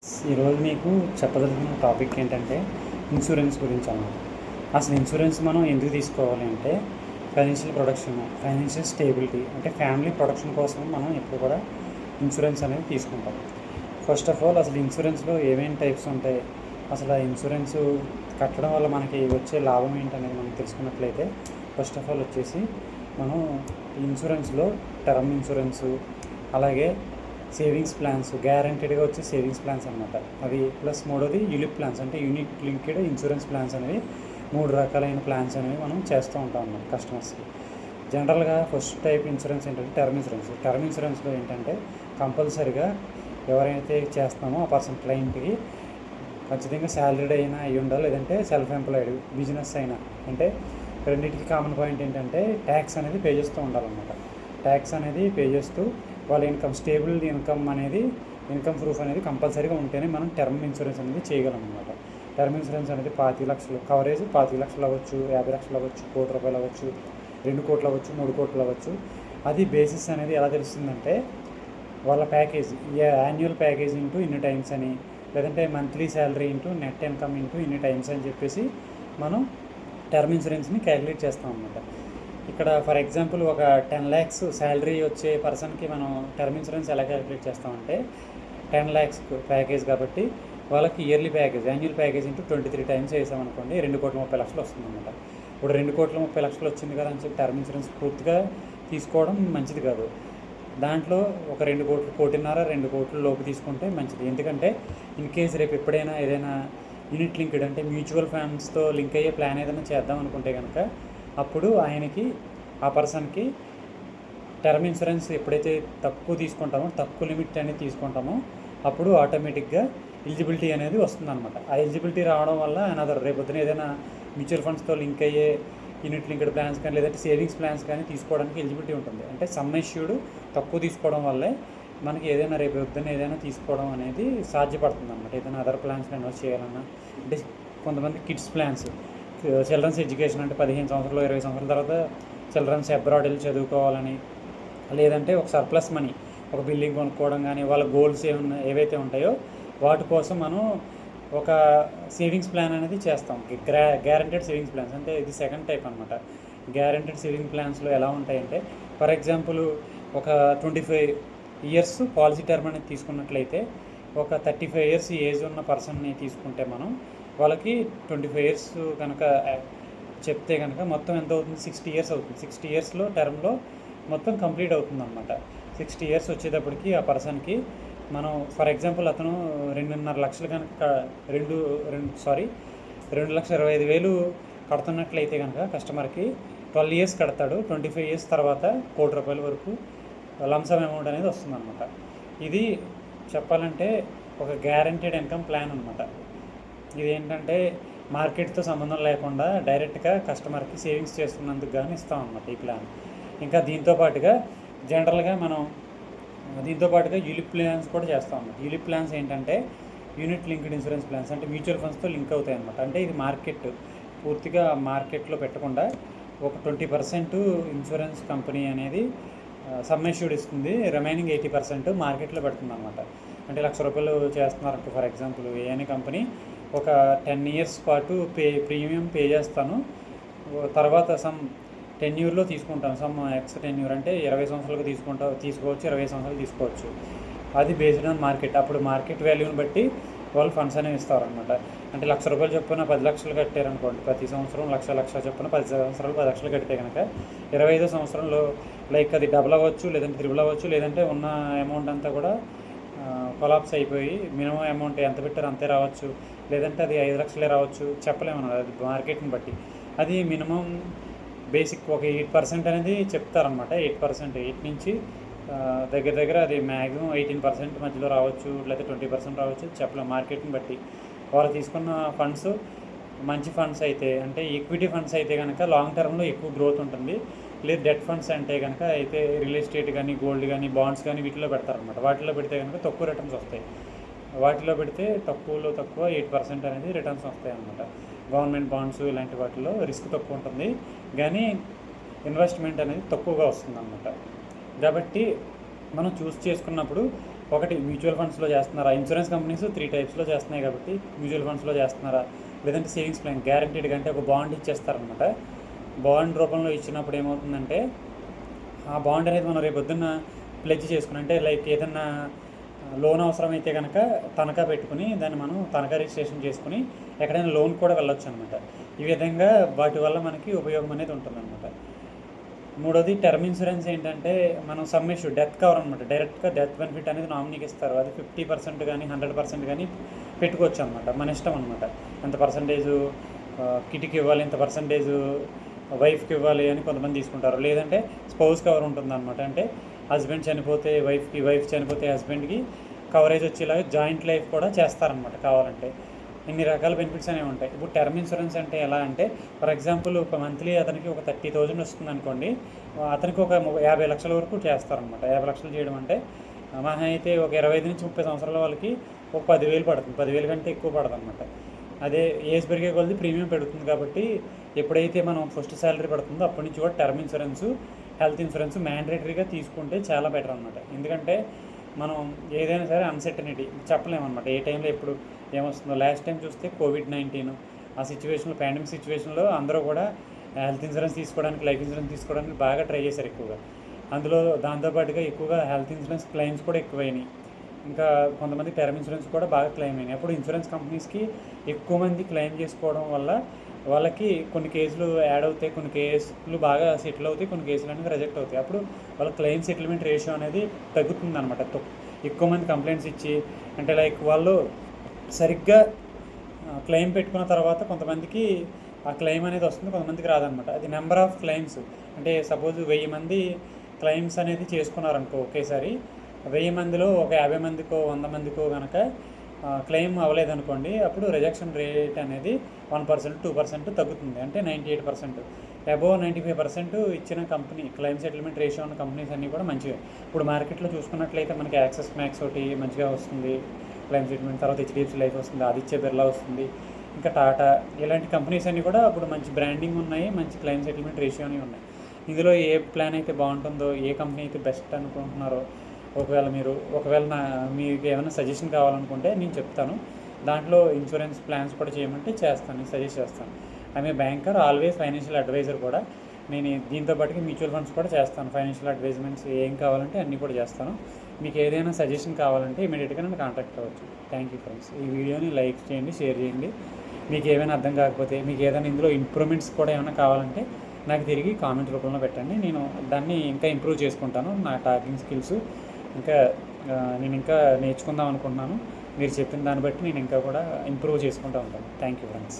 ఈరోజు మీకు చెప్పదలుచుకున్న టాపిక్ ఏంటంటే ఇన్సూరెన్స్ గురించి అన్నమాట. అసలు ఇన్సూరెన్స్ మనం ఎందుకు తీసుకోవాలి అంటే ఫైనాన్షియల్ ప్రొటెక్షన్, ఫైనాన్షియల్ స్టేబిలిటీ, అంటే ఫ్యామిలీ ప్రొటెక్షన్ కోసం మనం ఎప్పుడు కూడా ఇన్సూరెన్స్ అనేది తీసుకుంటాం. ఫస్ట్ ఆఫ్ ఆల్ అసలు ఇన్సూరెన్స్లో ఏమేమి టైప్స్ ఉంటాయి, అసలు ఆ ఇన్సూరెన్స్ కట్టడం వల్ల మనకి వచ్చే లాభం ఏంటనేది మనం తెలుసుకున్నట్లయితే ఫస్ట్ ఆఫ్ ఆల్ వచ్చేసి మనం ఇన్సూరెన్స్లో టర్మ్ ఇన్సూరెన్సు, అలాగే సేవింగ్స్ ప్లాన్స్, గ్యారంటీడ్గా వచ్చే సేవింగ్స్ ప్లాన్స్ అనమాట అవి, ప్లస్ మూడోది యూలిప్ ప్లాన్స్ అంటే యూనిట్ లింక్డ్ ఇన్సూరెన్స్ ప్లాన్స్ అనేవి, 3 రకాలైన ప్లాన్స్ అనేవి మనం చేస్తూ ఉంటాం అన్నమాట కస్టమర్స్కి. జనరల్గా ఫస్ట్ టైప్ ఇన్సూరెన్స్ ఏంటంటే టర్మ్ ఇన్సూరెన్స్. టర్మ్ ఇన్సూరెన్స్లో ఏంటంటే కంపల్సరీగా ఎవరైతే చేస్తామో ఆ పర్సన్ క్లయింట్కి ఖచ్చితంగా శాలరీడ్ అయినా అయి ఉండాలి, లేదంటే సెల్ఫ్ ఎంప్లాయిడ్ బిజినెస్ అయినా. అంటే రెండింటికి కామన్ పాయింట్ ఏంటంటే ట్యాక్స్ అనేది పే చేస్తూ ఉండాలన్నమాట. ట్యాక్స్ అనేది పే చేస్తూ వాళ్ళ ఇన్కమ్, స్టేబుల్ ఇన్కమ్ అనేది, ఇన్కమ్ ప్రూఫ్ అనేది కంపల్సరీగా ఉంటేనే మనం టర్మ్ ఇన్సూరెన్స్ అనేది చేయగలం అనమాట. టర్మ్ ఇన్సూరెన్స్ అనేది 25 లక్షలు కవరేజ్, 25 లక్షలు అవ్వచ్చు, 50 లక్షలు అవ్వచ్చు, ₹1 కోటి అవ్వచ్చు, 2 కోట్లు అవ్వచ్చు, 3 కోట్లు అవ్వచ్చు. అది బేసిస్ అనేది ఎలా తెలుస్తుందంటే వాళ్ళ ప్యాకేజ్, యాన్యువల్ ప్యాకేజ్ ఇంటూ ఇన్ని టైమ్స్ అని, లేదంటే monthly salary into net income into ఇన్ని టైమ్స్ అని చెప్పేసి మనం టర్మ్ ఇన్సూరెన్స్ని క్యాలిక్యులేట్ చేస్తాం అన్నమాట. ఇక్కడ ఫర్ ఎగ్జాంపుల్ ఒక 10 lakhs శాలరీ వచ్చే పర్సన్కి మనం టర్మ్ ఇన్సూరెన్స్ ఎలా క్యాలిక్యులేట్ చేస్తామంటే 10 lakhs ప్యాకేజ్ కాబట్టి వాళ్ళకి yearly package, annual package into 23 times వేసామనుకోండి, 2,30,00,000 వస్తుంది అనమాట. ఇప్పుడు 2,30,00,000 వచ్చింది కదా అని చెప్పి టర్మ్ ఇన్సూరెన్స్ పూర్తిగా తీసుకోవడం మంచిది కాదు. దాంట్లో ఒక 2 కోట్లు, 1,50,00,000, 2 కోట్ల లోపు తీసుకుంటే మంచిది. ఎందుకంటే ఇన్ కేస్ రేపు ఎప్పుడైనా ఏదైనా యూనిట్ లింక్డ్ అంటే మ్యూచువల్ ఫండ్స్తో లింక్ అయ్యే ప్లాన్ ఏదైనా చేద్దాం అనుకుంటే కనుక అప్పుడు ఆయనకి, ఆ పర్సన్కి టర్మ్ ఇన్సూరెన్స్ ఎప్పుడైతే తక్కువ తీసుకుంటామో, తక్కువ లిమిట్ అనేది తీసుకుంటామో అప్పుడు ఆటోమేటిక్గా ఎలిజిబిలిటీ అనేది వస్తుందన్నమాట. ఆ ఎలిజిబిలిటీ రావడం వల్ల అనదర్ రేపొద్దున ఏదైనా మ్యూచువల్ ఫండ్స్తో లింక్ అయ్యే యూనిట్ లింక్డ్ ప్లాన్స్ కానీ, లేదంటే సేవింగ్స్ ప్లాన్స్ కానీ తీసుకోవడానికి ఎలిజిబిలిటీ ఉంటుంది. అంటే సమ్ ఇష్యూడ్ తక్కువ తీసుకోవడం వల్లే మనకి ఏదైనా రేపు పొద్దున్న ఏదైనా తీసుకోవడం అనేది సాధ్యపడుతుంది అన్నమాట. ఏదైనా అదర్ ప్లాన్స్లో ఇన్వెస్ట్ చేయాలన్నా, అంటే కొంతమంది కిడ్స్ ప్లాన్స్, చిల్డ్రన్స్ ఎడ్యుకేషన్ అంటే 15 సంవత్సరాలు 20 సంవత్సరాల తర్వాత చిల్డ్రన్స్ అబ్రాడ్ వెళ్ళి చదువుకోవాలని, లేదంటే ఒక సర్ప్లస్ మనీ, ఒక బిల్డింగ్ కొనుక్కోవడం కానీ, వాళ్ళ గోల్స్ ఏవైతే ఉంటాయో వాటి కోసం మనం ఒక సేవింగ్స్ ప్లాన్ అనేది చేస్తాం. గ్యారంటెడ్ సేవింగ్స్ ప్లాన్స్ అంటే ఇది సెకండ్ టైప్ అనమాట. గ్యారంటెడ్ సేవింగ్ ప్లాన్స్లో ఎలా ఉంటాయంటే ఫర్ ఎగ్జాంపుల్ ఒక 25 years పాలసీ టర్మ్ అనేది తీసుకున్నట్లయితే ఒక 35 years ఏజ్ ఉన్న పర్సన్ని తీసుకుంటే మనం వాళ్ళకి 25 years కనుక చెప్తే కనుక మొత్తం ఎంత అవుతుంది, 60 years అవుతుంది. 60 yearsలో టర్మ్లో మొత్తం కంప్లీట్ అవుతుంది అనమాట. 60 years వచ్చేటప్పటికి ఆ పర్సన్కి మనం ఫర్ ఎగ్జాంపుల్ అతను 2.5 లక్షలు కనుక 2,25,000 కడుతున్నట్లయితే కనుక కస్టమర్కి 12 years కడతాడు. 25 years తర్వాత ₹1 కోటి వరకు లంసమ్ అమౌంట్ అనేది వస్తుందన్నమాట. ఇది చెప్పాలంటే ఒక గ్యారంటీడ్ ఇన్కమ్ ప్లాన్ అనమాట. ఇది ఏంటంటే మార్కెట్తో సంబంధం లేకుండా డైరెక్ట్గా కస్టమర్కి సేవింగ్స్ చేస్తున్నందుకు కానీ ఇస్తాం అన్నమాట ఈ ప్లాన్. ఇంకా దీంతోపాటుగా జనరల్గా మనం దీంతోపాటుగా యూలిప్ ప్లాన్స్ కూడా చేస్తాం అన్నమాట. యూలిప్ ప్లాన్స్ ఏంటంటే యూనిట్ లింక్డ్ ఇన్సూరెన్స్ ప్లాన్స్, అంటే మ్యూచువల్ ఫండ్స్తో లింక్ అవుతాయి అన్నమాట. అంటే ఇది మార్కెట్ పూర్తిగా మార్కెట్లో పెట్టకుండా ఒక 20% ఇన్సూరెన్స్ కంపెనీ అనేది సమ్ ఇష్యూడ్ ఇస్తుంది, రిమైనింగ్ 80% మార్కెట్లో పెడుతుంది అనమాట. అంటే ₹1,00,000 చేస్తున్నారంటే ఫర్ ఎగ్జాంపుల్ ఏఎన్ఏ కంపెనీ ఒక 10 years పాటు ప్రీమియం పే చేస్తాను, తర్వాత సమ్ టెన్యూర్లో తీసుకుంటాను, సమ్ ఎక్స్ టెన్యూర్ అంటే 20 సంవత్సరాలకు తీసుకోవచ్చు, 20 సంవత్సరాలు తీసుకోవచ్చు. అది బేస్డ్ ఆన్ మార్కెట్. అప్పుడు మార్కెట్ వాల్యూని బట్టి వాళ్ళు ఫండ్స్ అనేవి ఇస్తారనమాట. అంటే ₹1,00,000 చొప్పున 10 లక్షలు కట్టారనుకోండి, ప్రతి సంవత్సరం లక్ష చొప్పున 10 సంవత్సరాలు 10 లక్షలు కడితే కనుక 25వ సంవత్సరంలో లైక్ అది డబుల్ అవ్వచ్చు, లేదంటే త్రిబుల్ అవ్వచ్చు, లేదంటే ఉన్న అమౌంట్ అంతా కూడా కొలాప్స్ అయిపోయి మినిమం అమౌంట్ ఎంత పెట్టారో అంతే రావచ్చు, లేదంటే అది 5 లక్షలే రావచ్చు, చెప్పలేమన్నమాట. అది మార్కెట్ని బట్టి. అది మినిమం బేసిక్ ఒక 8% అనేది చెప్తారనమాట. 8 నుంచి దగ్గర అది మ్యాక్సిమం 18% మధ్యలో రావచ్చు, లేదా 20% రావచ్చు, చెప్పలేం మార్కెట్ని బట్టి. వాళ్ళు తీసుకున్న ఫండ్స్ మంచి ఫండ్స్ అయితే, అంటే ఈక్విటీ ఫండ్స్ అయితే కనుక లాంగ్ టర్మ్లో ఎక్కువ గ్రోత్ ఉంటుంది. లేదు డెట్ ఫండ్స్ అంటే కనుక అయితే రియల్ ఎస్టేట్ కానీ, గోల్డ్ కానీ, బాండ్స్ కానీ వీటిలో పెడతారనమాట. వాటిలో పెడితే కనుక తక్కువ రిటర్న్స్ వస్తాయి. వాటిలో పెడితే తక్కువలో తక్కువ 8% అనేది రిటర్న్స్ వస్తాయి అన్నమాట. గవర్నమెంట్ బాండ్స్ ఇలాంటి వాటిలో రిస్క్ తక్కువ ఉంటుంది, కానీ ఇన్వెస్ట్మెంట్ అనేది తక్కువగా వస్తుంది అన్నమాట. కాబట్టి మనం చూస్ చేసుకున్నప్పుడు ఒకటి మ్యూచువల్ ఫండ్స్లో చేస్తున్నారా, ఇన్సూరెన్స్ కంపెనీస్ 3 టైప్స్లో చేస్తున్నాయి కాబట్టి మ్యూచువల్ ఫండ్స్లో చేస్తున్నారా, లేదంటే సేవింగ్స్ ప్లాన్ గ్యారంటీడ్గా అంటే ఒక బాండ్ ఇచ్చేస్తారనమాట. బాండ్ రూపంలో ఇచ్చినప్పుడు ఏమవుతుందంటే ఆ బాండ్ అనేది మనం రేపు పొద్దున్న ప్లెడ్జ్ చేసుకుని, అంటే లైక్ ఏదన్నా లోన్ అవసరమైతే కనుక తనఖా పెట్టుకుని దాన్ని మనం తనఖా రిజిస్ట్రేషన్ చేసుకుని ఎక్కడైనా లోన్ కూడా వెళ్ళొచ్చు అనమాట. ఈ విధంగా వాటి వల్ల మనకి ఉపయోగం అనేది ఉంటుందన్నమాట. మూడోది టర్మ్ ఇన్సూరెన్స్ ఏంటంటే మనం సమ్మిష్యూ డెత్ కవర్ అనమాట. డైరెక్ట్గా డెత్ బెనిఫిట్ అనేది నామినీకి ఇస్తారు. అది 50% కానీ 100% కానీ పెట్టుకోవచ్చు అనమాట. మన ఇష్టం అనమాట. ఎంత పర్సంటేజు కిటికి ఇవ్వాలి, ఎంత పర్సంటేజు వైఫ్కి ఇవ్వాలి అని కొంతమంది తీసుకుంటారు. లేదంటే స్పౌస్ కవర్ ఉంటుందన్నమాట. అంటే హస్బెండ్ చనిపోతే వైఫ్కి, వైఫ్ చనిపోతే హస్బెండ్కి కవరేజ్ వచ్చేలాగా జాయింట్ లైఫ్ కూడా చేస్తారనమాట కావాలంటే. ఇన్ని రకాల బెనిఫిట్స్ అనేవి ఉంటాయి. ఇప్పుడు టర్మ్ ఇన్సూరెన్స్ అంటే ఎలా అంటే, ఫర్ ఎగ్జాంపుల్ ఒక మంత్లీ అతనికి ఒక 30,000 వస్తుంది అనుకోండి, అతనికి ఒక 50 లక్షల వరకు చేస్తారనమాట. 50 లక్షలు చేయడం అంటే మహా అయితే ఒక 25 నుంచి 30 సంవత్సరాల వాళ్ళకి ఒక 10,000 పడుతుంది. 10,000 కంటే ఎక్కువ పడదు అనమాట. అదే ఏజ్ పెరిగే కొద్ది ప్రీమియం పెరుగుతుంది కాబట్టి ఎప్పుడైతే మనం ఫస్ట్ శాలరీ పడుతుందో అప్పటి నుంచి కూడా టర్మ్ ఇన్సూరెన్స్, హెల్త్ ఇన్సూరెన్స్ మ్యాండేటరీగా తీసుకుంటే చాలా బెటర్ అనమాట. ఎందుకంటే మనం ఏదైనా సరే అన్సర్టనిటీ చెప్పలేమన్నమాట, ఏ టైంలో ఎప్పుడు ఏమొస్తుందో. లాస్ట్ టైం చూస్తే COVID-19 ఆ సిచ్యువేషన్లో, పాండమిక్ సిచ్యువేషన్లో అందరూ కూడా హెల్త్ ఇన్సూరెన్స్ తీసుకోవడానికి, లైఫ్ ఇన్సూరెన్స్ తీసుకోవడానికి బాగా ట్రై చేశారు ఎక్కువగా. అందులో దాంతోపాటుగా ఎక్కువగా హెల్త్ ఇన్సూరెన్స్ క్లెయిమ్స్ కూడా ఎక్కువైనాయి. ఇంకా కొంతమంది టర్మ్ ఇన్సూరెన్స్ కూడా బాగా క్లెయిమ్ అయినాయి. అప్పుడు ఇన్సూరెన్స్ కంపెనీస్కి ఎక్కువ మంది క్లెయిమ్ చేసుకోవడం వల్ల వాళ్ళకి కొన్ని కేసులు యాడ్ అవుతాయి, కొన్ని కేసులు బాగా సెటిల్ అవుతాయి, కొన్ని కేసులు అనేది రిజెక్ట్ అవుతాయి. అప్పుడు వాళ్ళ క్లెయిమ్ సెటిల్మెంట్ రేషియో అనేది తగ్గుతుంది అనమాట. ఎక్కువ మంది కంప్లైంట్స్ ఇచ్చి, అంటే లైక్ వాళ్ళు సరిగ్గా క్లెయిమ్ పెట్టుకున్న తర్వాత కొంతమందికి ఆ క్లెయిమ్ అనేది వస్తుంది, కొంతమందికి రాదనమాట. అది నెంబర్ ఆఫ్ క్లెయిమ్స్. అంటే సపోజ్ 1000 మంది క్లెయిమ్స్ అనేది చేసుకున్నారనుకో ఒకేసారి, 1000 మందిలో ఒక 50 మందికో 100 మందికో కనుక క్లెయిమ్ అవ్వలేదనుకోండి, అప్పుడు రిజెక్షన్ రేట్ అనేది 1%, 2% తగ్గుతుంది. అంటే 98%. అబోవ్ 95% ఇచ్చిన కంపెనీ క్లెయిమ్ సెటిల్మెంట్ రేషియో ఉన్న కంపెనీస్ అన్నీ కూడా మంచివే. ఇప్పుడు మార్కెట్లో చూసుకున్నట్లయితే మనకి యాక్సిస్ మ్యాక్స్ ఒకటి మంచిగా వస్తుంది క్లెయిమ్ సెటిల్మెంట్, తర్వాత HDFC లైఫ్ వస్తుంది, ఆదిత్య బిర్లా వస్తుంది, ఇంకా టాటా, ఇలాంటి కంపెనీస్ అన్నీ కూడా ఇప్పుడు మంచి బ్రాండింగ్ ఉన్నాయి, మంచి క్లెయిమ్ సెటిల్మెంట్ రేషియో అని ఉన్నాయి. ఇందులో ఏ ప్లాన్ అయితే బాగుంటుందో, ఏ కంపెనీ అయితే బెస్ట్ అనుకుంటున్నారో, ఒకవేళ మీకు ఏమైనా సజెషన్ కావాలనుకుంటే నేను చెప్తాను. దాంట్లో ఇన్సూరెన్స్ ప్లాన్స్ కూడా చేయమంటే చేస్తాను, సజెస్ట్ చేస్తాను. I'm a banker, always financial advisor కూడా. నేను దీంతో పాటుగా మ్యూచువల్ ఫండ్స్ కూడా చేస్తాను. ఫైనాన్షియల్ అడ్వైజ్మెంట్స్ ఏం కావాలంటే అన్నీ కూడా చేస్తాను. మీకు ఏదైనా సజెషన్ కావాలంటే ఇమీడియట్గా నన్ను కాంటాక్ట్ అవ్వచ్చు. Thank you friends. ఈ వీడియోని లైక్ చేయండి, షేర్ చేయండి. మీకు ఏమైనా అర్థం కాకపోతే, మీకు ఏదైనా ఇందులో ఇంప్రూవ్మెంట్స్ కూడా ఏమైనా కావాలంటే నాకు తిరిగి కామెంట్ రూపంలో పెట్టండి. నేను దాన్ని ఇంకా ఇంప్రూవ్ చేసుకుంటాను. నా టాకింగ్ స్కిల్స్ నేను ఇంకా నేర్చుకుందాం అనుకుంటున్నాను. మీరు చెప్పిన దాన్ని బట్టి నేను ఇంకా కూడా ఇంప్రూవ్ చేసుకుంటూ ఉంటాను. Thank you friends.